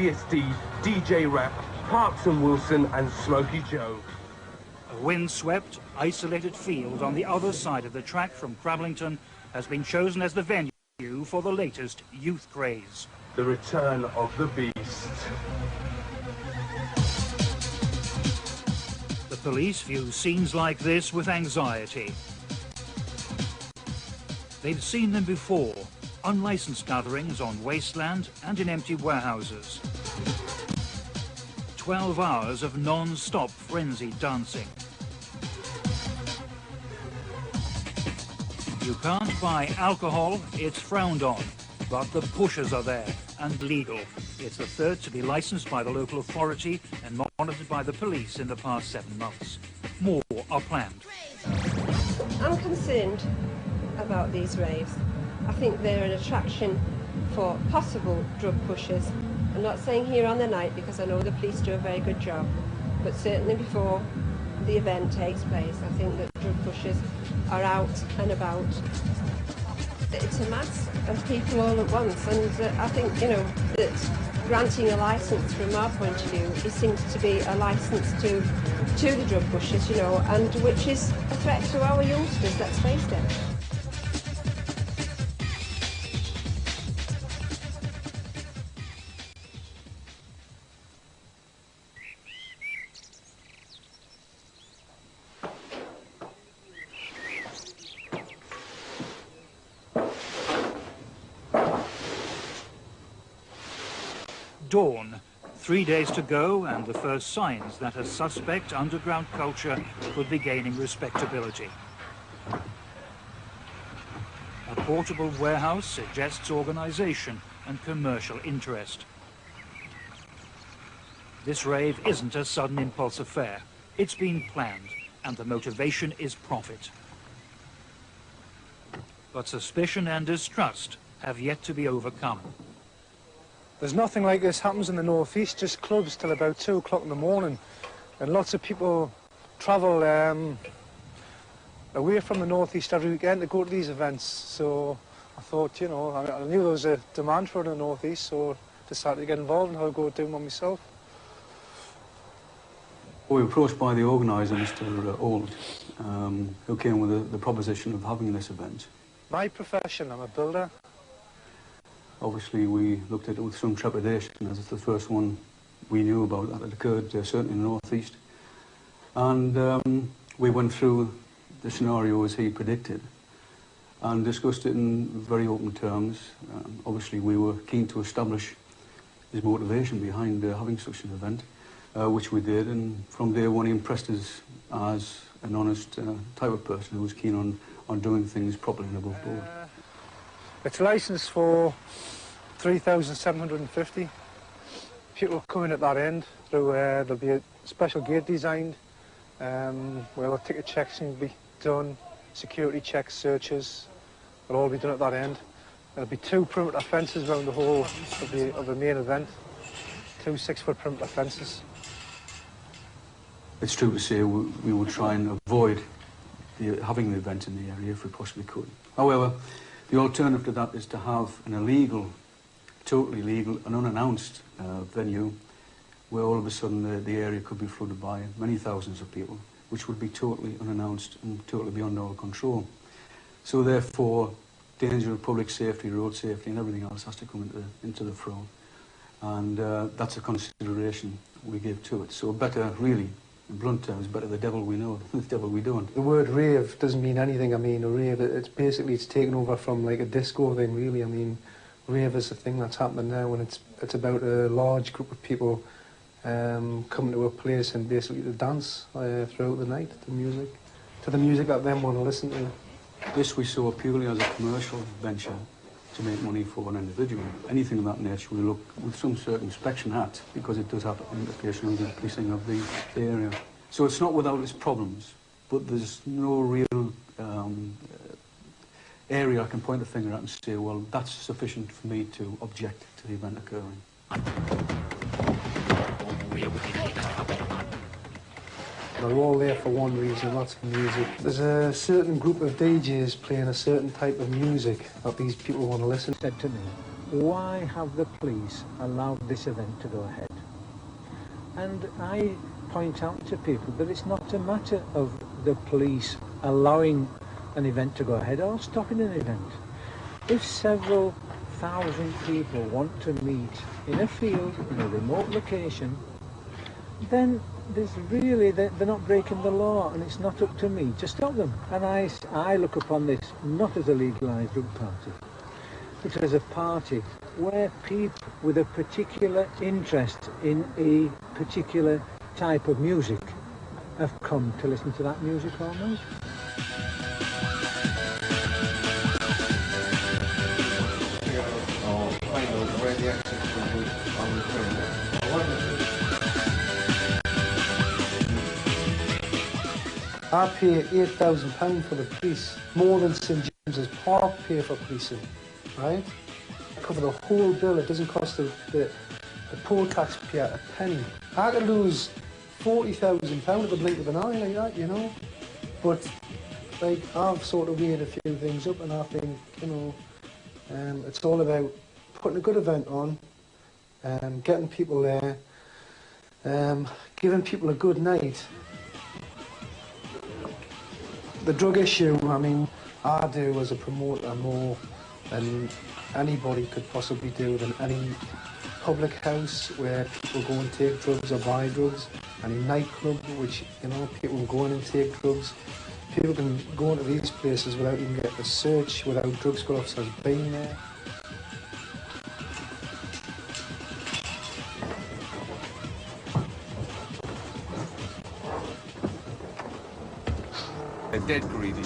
Devious D, DJ Rap, Parks and Wilson and Smokey Joe. A windswept, isolated field on the other side of the track from Crablington has been chosen as the venue for the latest youth craze. The return of the beast. The police view scenes like this with anxiety. They've seen them before, unlicensed gatherings on wasteland and in empty warehouses. 12 hours of non-stop frenzied dancing. You can't buy alcohol, it's frowned on, but the pushers are there and legal. It's the third to be licensed by the local authority and monitored by the police in the past 7 months. More are planned. I'm concerned about these raves. I think they're an attraction for possible drug pushers. I'm not saying here on the night because I know the police do a very good job, but certainly before the event takes place, I think that drug pushers are out and about. It's a mass of people all at once, and I think, you know, that granting a licence from our point of view, it seems to be a licence to the drug pushers, you know, and which is a threat to our youngsters, let's face it. Dawn. 3 days to go and the first signs that a suspect underground culture could be gaining respectability. A portable warehouse suggests organisation and commercial interest. This rave isn't a sudden impulse affair. It's been planned, and the motivation is profit. But suspicion and distrust have yet to be overcome. There's nothing like this happens in the northeast, just clubs till about 2 o'clock in the morning. And lots of people travel away from the northeast every weekend to go to these events. So I thought, you know, I knew there was a demand for it in the northeast, so I decided to get involved and I'll go do one myself. We were approached by the organiser, Mr. Old, who came with the proposition of having this event. My profession, I'm a builder. Obviously, we looked at it with some trepidation, as it's the first one we knew about that had occurred, certainly in the northeast. And we went through the scenario as he predicted and discussed it in very open terms. Obviously, we were keen to establish his motivation behind having such an event, which we did. And from day one, he impressed us as an honest type of person who was keen on doing things properly and above board. It's licensed for 3,750. People coming at that end through there'll be a special gate designed where the ticket checks can be done, security checks, searches, will all be done at that end. There'll be 2 perimeter fences around the whole of the main event, 2 6-foot perimeter fences. It's true to say we would try and avoid having the event in the area if we possibly could. However, the alternative to that is to have an illegal, totally legal and unannounced venue where all of a sudden the area could be flooded by many thousands of people, which would be totally unannounced and totally beyond our control. So therefore, danger of public safety, road safety and everything else has to come into the front. And that's a consideration we give to it. So better, really, in blunt terms, better the devil we know than the devil we don't. The word rave doesn't mean anything. I mean, a rave, it's basically, it's taken over from like a disco thing, really. I mean, rave is a thing that's happening now, and it's about a large group of people coming to a place and basically to dance throughout the night to the music that them want to listen to. This we saw purely as a commercial venture to make money for an individual. Anything of that nature we look with some circumspection at, because it does have implications on the policing of the area. So it's not without its problems, but there's no real area I can point the finger at and say, well, that's sufficient for me to object to the event occurring. They're all there for one reason, that's for music. There's a certain group of DJs playing a certain type of music that these people want to listen to. Said to me, why have the police allowed this event to go ahead? And I point out to people that it's not a matter of the police allowing an event to go ahead or stopping an event. If several thousand people want to meet in a field, in a remote location, then they're not breaking the law, and it's not up to me to stop them. And I look upon this not as a legalised drug party, but as a party where people with a particular interest in a particular type of music have come to listen to that music all night. I pay £8,000 for the police, more than St James's Park pay for policing, right? I cover the whole bill. It doesn't cost the poor taxpayer a penny. I could lose £40,000 at the blink of an eye like that, you know. But like, I've sort of weighed a few things up, and I think, you know, it's all about putting a good event on, getting people there, giving people a good night. The drug issue, I mean, I do as a promoter more than anybody could possibly do, than any public house where people go and take drugs or buy drugs, any nightclub which, you know, people can go in and take drugs. People can go into these places without even getting a search, without drug squad officers being there. They're dead greedy.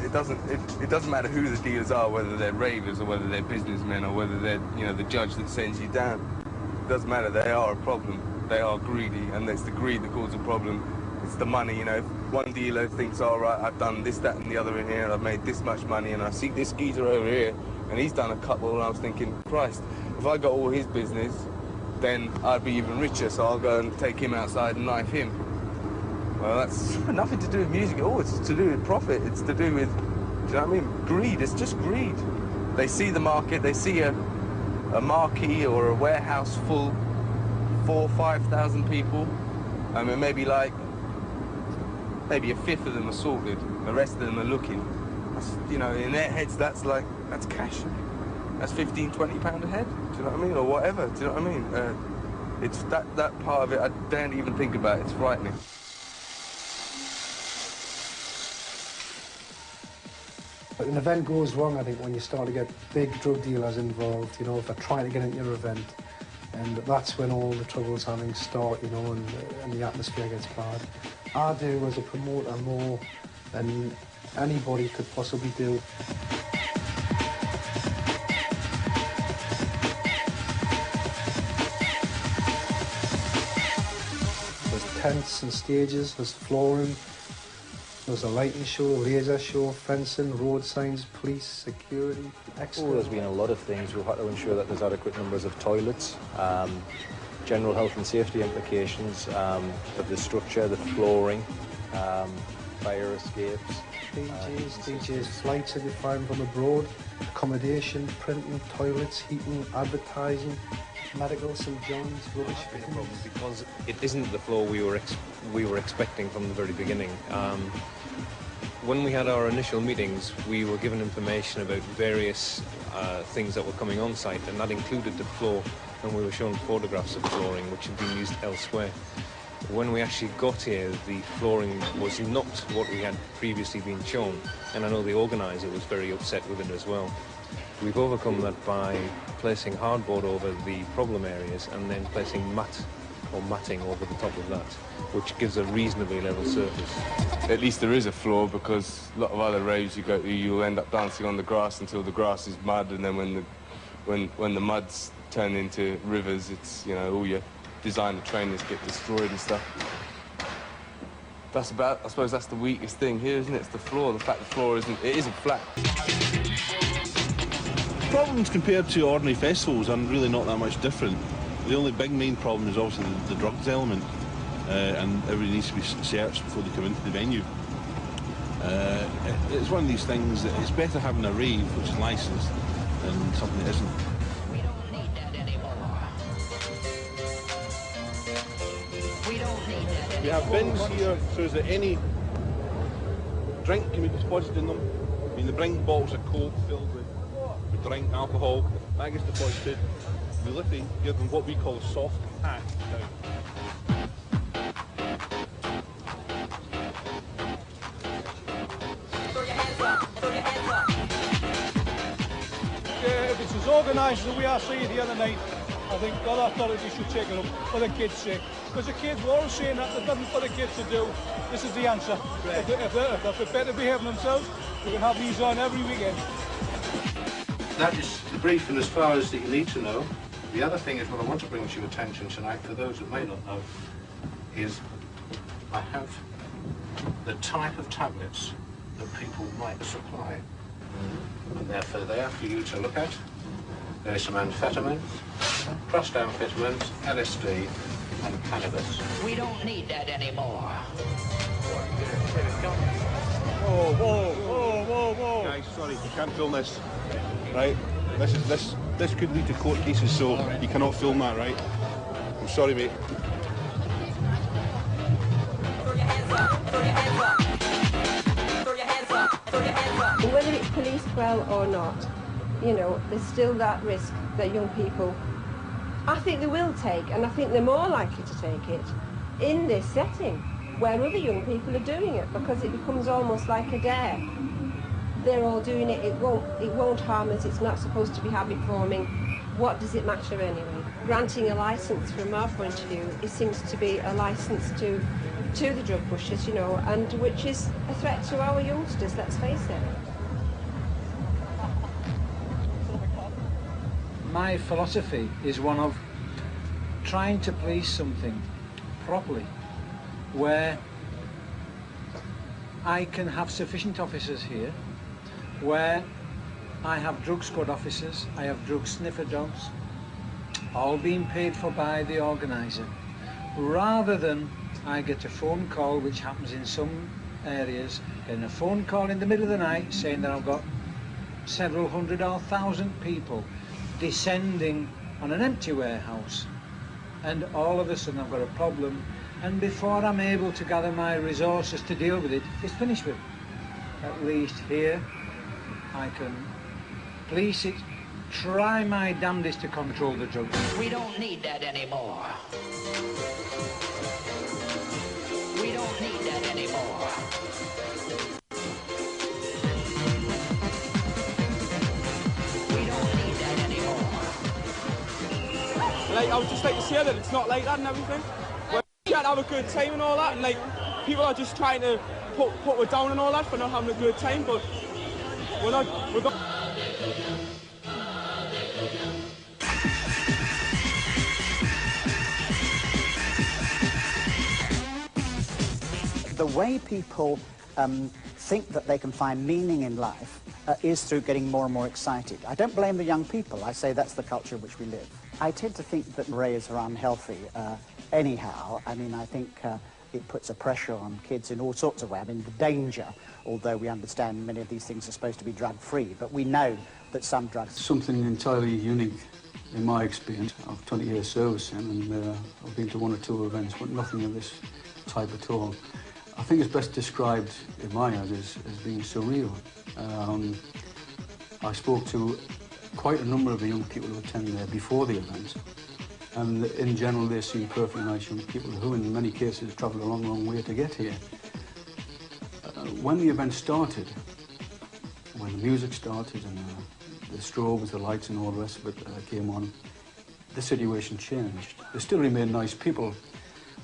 It doesn't matter who the dealers are, whether they're ravers or whether they're businessmen or whether they're, you know, the judge that sends you down. It doesn't matter. They are a problem. They are greedy, and it's the greed that causes a problem. It's the money, you know. If one dealer thinks, all right, I've done this, that, and the other in here, and I've made this much money, and I see this geezer over here, and he's done a couple, and I was thinking, Christ, if I got all his business, then I'd be even richer, so I'll go and take him outside and knife him. Well, that's nothing to do with music at all. It's to do with profit. It's to do with, do you know what I mean? Greed. It's just greed. They see the market. They see a marquee or a warehouse full, 4,000 or 5,000 people. I mean, maybe a fifth of them are sorted. The rest of them are looking. That's, you know, in their heads, that's cash. That's £15, £20 a head. Do you know what I mean? Or whatever. Do you know what I mean? It's that part of it. I don't even think about it. It's frightening. An event goes wrong, I think, when you start to get big drug dealers involved, you know, if they're trying to get into your event. And that's when all the troubles having start, you know, and the atmosphere gets bad. I do as a promoter more than anybody could possibly do. There's tents and stages, there's flooring. There's a lighting show, laser show, fencing, road signs, police, security, Oh, there's been a lot of things. We've had to ensure that there's adequate numbers of toilets, general health and safety implications of the structure, the flooring, fire escapes. DJs, flights if you find from abroad, accommodation, printing, toilets, heating, advertising, medical, St John's, rubbish bins. Because it isn't the floor we were expecting from the very beginning. When we had our initial meetings, we were given information about various things that were coming on site, and that included the floor, and we were shown photographs of flooring which had been used elsewhere. When we actually got here, the flooring was not what we had previously been shown, and I know the organiser was very upset with it as well. We've overcome that by placing hardboard over the problem areas and then placing matting over the top of that, which gives a reasonably level surface. At least there is a floor, because a lot of other raves you go to, you'll end up dancing on the grass until the grass is mud, and then when the mud's turned into rivers, it's, you know, all your designer trainers get destroyed and stuff. I suppose that's the weakest thing here, isn't it? It's the floor. The fact the floor isn't flat. Problems compared to ordinary festivals are really not that much different. The only big main problem is obviously the drugs element, and everybody needs to be searched before they come into the venue. It's one of these things that it's better having a rave which is licensed than something that isn't. We have bins here so that any drink can be deposited in them. I mean, they bring bottles of Coke filled with drink, alcohol. That gets deposited. We literally give them what we call soft pack down. If it's as organised as we are seeing here tonight, I think other authorities should take it up for the kids' sake. Because the kids were all saying that there's nothing for the kids to do. This is the answer. Right. If they're prepared to behave themselves, we can have these on every weekend. That is the brief, and as far as that you need to know. The other thing is what I want to bring to your attention tonight, for those that may not know, is I have the type of tablets that people might supply. And therefore there for you to look at. There's some amphetamines, crushed amphetamines, LSD, and cannabis. We don't need that anymore. Whoa, whoa, whoa, whoa, whoa. Guys, sorry, you can't film this. Right? This could lead to court cases, so you cannot film that, right? I'm sorry, mate. Throw your hands up, throw your hands up. Throw your hands up, throw your hands up. Whether it's police quell or not, you know, there's still that risk that young people, I think they will take, and I think they're more likely to take it in this setting where other young people are doing it, because it becomes almost like a dare. They're all doing it, it won't harm us, it's not supposed to be habit forming. What does it matter anyway? Granting a licence from our point of view, it seems to be a licence to the drug pushers, you know, and which is a threat to our youngsters, let's face it. My philosophy is one of trying to police something properly, where I can have sufficient officers here, where I have drug squad officers, I have drug sniffer dogs, all being paid for by the organiser, rather than I get a phone call, which happens in some areas, and a phone call in the middle of the night saying that I've got several hundred or thousand people descending on an empty warehouse, and all of a sudden I've got a problem, and before I'm able to gather my resources to deal with it, it's finished with. At least here I can police it, try my damnedest to control the drugs. We don't need that anymore. We don't need that anymore. We don't need that anymore. Like, I would just like to say that it's not like that and everything. We're trying to have a good time and all that, and like, people are just trying to put us down and all that for not having a good time, but we're not. The way people think that they can find meaning in life is through getting more and more excited. I don't blame the young people. I say that's the culture in which we live. I tend to think that raves are unhealthy anyhow. I mean, I think it puts a pressure on kids in all sorts of ways. I mean, the danger, although we understand many of these things are supposed to be drug-free, but we know that some drugs... Something entirely unique in my experience. I've 20 years service and I've been to one or two events, but nothing of this type at all. I think it's best described in my eyes as being surreal. I spoke to quite a number of the young people who attend there before the event, and in general they seem perfectly nice young people who in many cases travelled a long, long way to get here. When the event started, when the music started and the strobes, the lights and all the rest of it came on, the situation changed. They still remain nice people,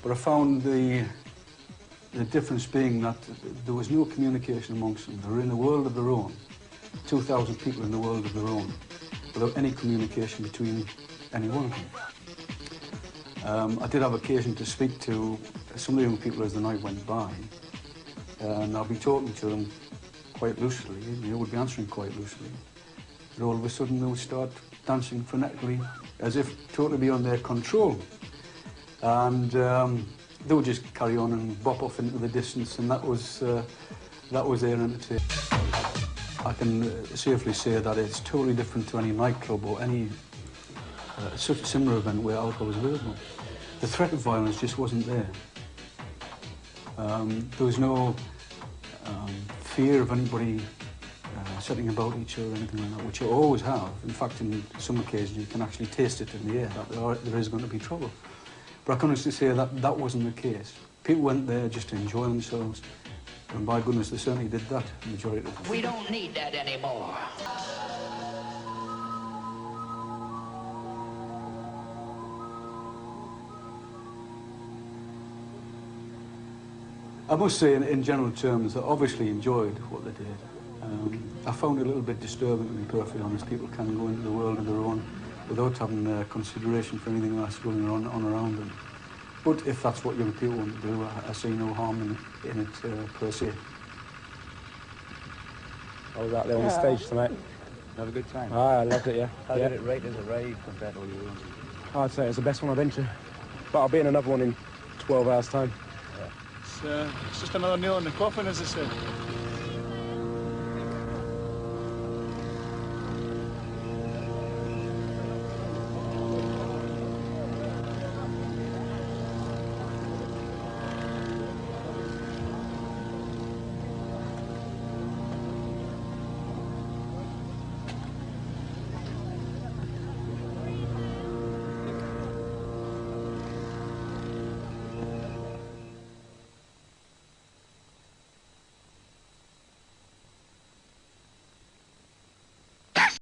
but I found the difference being that there was no communication amongst them. They were in a world of their own, 2,000 people in a world of their own, without any communication between any one of them. I did have occasion to speak to some of the young people as the night went by, and I'll be talking to them quite loosely, they would be answering quite loosely. And all of a sudden they would start dancing frenetically, as if totally beyond their control. And they would just carry on and bop off into the distance, and that was their entertainment. I can safely say that it's totally different to any nightclub or any such similar event where alcohol was available. The threat of violence just wasn't there. There was no fear of anybody setting about each other or anything like that, which you always have. In fact, in some occasions you can actually taste it in the air that there is going to be trouble. But I can honestly say that that wasn't the case. People went there just to enjoy themselves, and by goodness they certainly did that, the majority of the time. We don't need that anymore. I must say, in general terms, I obviously enjoyed what they did. I found it a little bit disturbing, to be perfectly honest. People can go into the world of their own without having consideration for anything that's going on around them. But if that's what young people want to do, I see no harm in it per se. I was out there on the stage tonight. Have a good time? I loved it, yeah. How did it rate as a rave compared to all your own? I'd say it's the best one I've been to. But I'll be in another one in 12 hours' time. It's just another nail in the coffin, as I said.